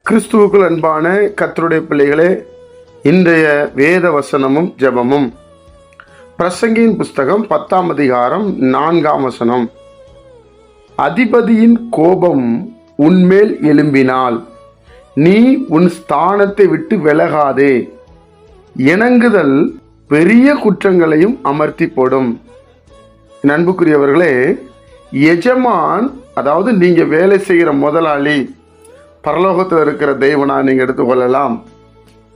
கிறிஸ்துவுக்குள் அன்பான கர்த்தருடைய பிள்ளைகளே, இன்றைய வேத வசனமும் ஜெபமும் பிரசங்கியின் புஸ்தகம் 10ஆம் அதிகாரம் 4ஆம் வசனம். அதிபதியின் கோபம் உன்மேல் எழும்பினால் நீ உன் ஸ்தானத்தை விட்டு விலகாதே. இணங்குதல் பெரிய குற்றங்களையும் அமர்த்தி போடும். அன்புக்குரியவர்களே, எஜமான், அதாவது நீங்க வேலை செய்கிற முதலாளி, பரலோகத்தில் இருக்கிற தெய்வனா நீங்க எடுத்துக்கொள்ளலாம்.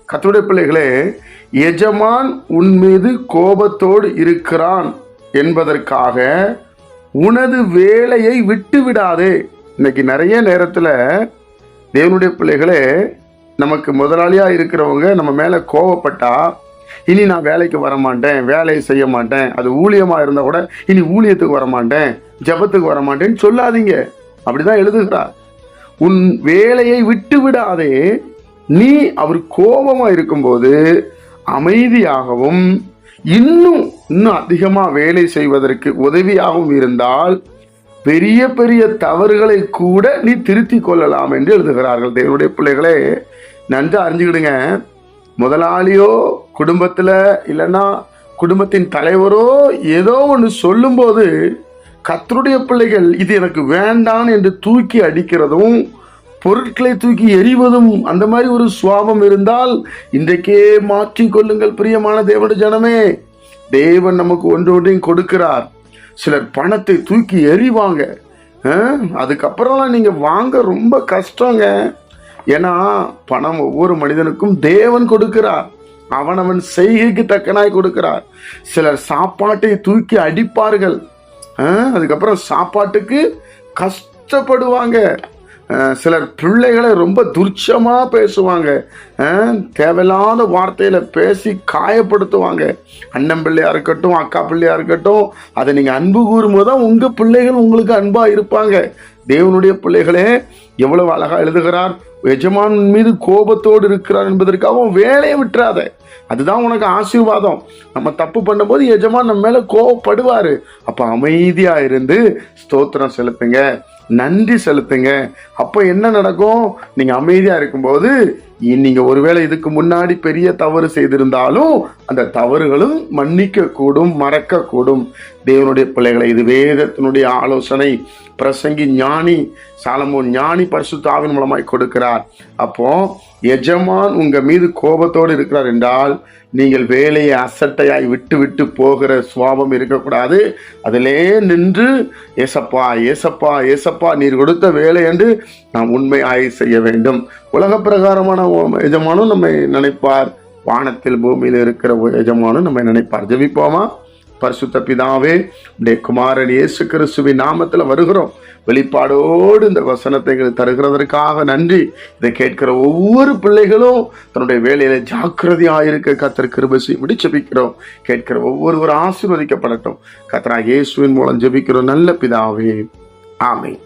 கர்த்தருடைய பிள்ளைகளே, எஜமான் உன் மீது கோபத்தோடு இருக்கிறான் என்பதற்காக உனது வேலையை விட்டு விடாதே. இன்னைக்கு நிறைய நேரத்தில் தேவனுடைய பிள்ளைகளே, நமக்கு முதலாளியா இருக்கிறவங்க நம்ம மேல கோபப்பட்டா, இனி நான் வேலைக்கு வரமாட்டேன், வேலையை செய்ய மாட்டேன், அது ஊழியமா இருந்தா கூட இனி ஊழியத்துக்கு வரமாட்டேன், ஜபத்துக்கு வரமாட்டேன்னு சொல்லாதீங்க. அப்படிதான் எழுதுகிறார். உன் வேலையை விட்டு விடாதே. நீ அவர் கோபமா இருக்கும்போது அமைதியாகவும் இன்னும் அதிகமா வேலை செய்வதற்கு உதவியாகவும் இருந்தால் பெரிய பெரிய தவறுகளை கூட நீ திருத்தி கொள்ளலாம் என்று எழுதுகிறார்கள். தேவனுடைய பிள்ளைகளே, நன்றா அறிஞ்சுக்கிடுங்க. முதலாளியோ குடும்பத்துல இல்லைன்னா குடும்பத்தின் தலைவரோ ஏதோ ஒன்று சொல்லும்போது கர்த்தருடைய பிள்ளைகள் இது எனக்கு வேண்டாம் என்று தூக்கி அடிக்கிறதும் பொருட்களை தூக்கி எறிவதும் அந்த மாதிரி ஒரு சுவாபம் இருந்தால் இன்றைக்கே மாற்றிக்கொள்ளுங்கள். பிரியமான தேவனுடைய ஜனமே, தேவன் நமக்கு ஒன்றையும் கொடுக்கிறார். சிலர் பணத்தை தூக்கி எறிவாங்க, அதுக்கப்புறம்லாம் நீங்க வாங்க ரொம்ப கஷ்டங்க. ஏன்னா பணம் ஒவ்வொரு மனிதனுக்கும் தேவன் கொடுக்கிறார், அவனவன் செய்கைக்கு தக்கனாய் கொடுக்கிறார். சிலர் சாப்பாட்டை தூக்கி அடிப்பார்கள், அதுக்கப்புறம் சாப்பாட்டுக்கு கஷ்டப்படுவாங்க. சிலர் பிள்ளைகளை ரொம்ப துர்ச்சமா பேசுவாங்க, தேவையில்லாத வார்த்தையில பேசி காயப்படுத்துவாங்க. அண்ணன் பிள்ளையா இருக்கட்டும், அக்கா பிள்ளையா இருக்கட்டும், அதை நீங்க அன்பு கூறும்போது தான் உங்க பிள்ளைகள் உங்களுக்கு அன்பா இருப்பாங்க. தேவனுடைய பிள்ளைகளே, எவ்வளவு அழகா எழுதுகிறார். எஜமான் மீது கோபத்தோடு இருக்கிறார் என்பதற்காக வேலையை விட்டுறாத. அதுதான் உனக்கு ஆசீர்வாதம். நம்ம தப்பு பண்ணும்போது எஜமான் நம்ம மேல கோபப்படுவாரு. அப்ப அமைதியா இருந்து ஸ்தோத்திரம் செலுத்துங்க, நன்றி செலுத்துங்க. அப்ப என்ன நடக்கும்? நீங்க அமைதியா இருக்கும்போது நீங்க ஒருவேளை இதுக்கு முன்னாடி பெரிய தவறு செய்திருந்தாலும் அந்த தவறுகளும் மன்னிக்க கூடும், மறக்க கூடும். தேவனுடைய பிள்ளைகளை, இது வேதத்தினுடைய ஆலோசனை. பிரசங்கி ஞானி சாலமோன் ஞானி பரிசுத்த ஆவியின் மூலமாய் கொடுக்கிறார். அப்போ எஜமான் உங்க மீது கோபத்தோடு இருக்கிறார் என்றால் நீங்கள் வேலையை அசட்டையாய் விட்டு விட்டு போகிற சுவாபம் இருக்கக்கூடாது. அதிலே நின்று ஏசப்பா ஏசப்பா ஏசப்பா நீர் கொடுத்த வேலை என்று நாம் உண்மையாய் செய்ய வேண்டும். உலக பிரகாரமான எஜமானும் நம்மை நினைப்பார், வானத்தில் பூமியில் இருக்கிற எஜமானும் நம்மை நினைப்பார். ஜெபிப்போமா? பரிசுத்த பிதாவே, உடைய குமாரன் இயேசு கிறிஸ்துவின் நாமத்தில் வருகிறோம். வெளிப்பாடோடு இந்த வசனத்தை தருகிறதற்காக நன்றி. இதை கேட்கிற ஒவ்வொரு பிள்ளைகளும் தன்னுடைய வேலையில ஜாக்கிரதையாயிருக்க கர்த்தர் கிருபை செய்யும்படி ஜெபிக்கிறோம். கேட்கிற ஒவ்வொருவரும் ஆசீர்வதிக்கப்படட்டும். கர்த்தராகிய இயேசுவின் மூலம் ஜெபிக்கிறோம் நல்ல பிதாவே, ஆமென்.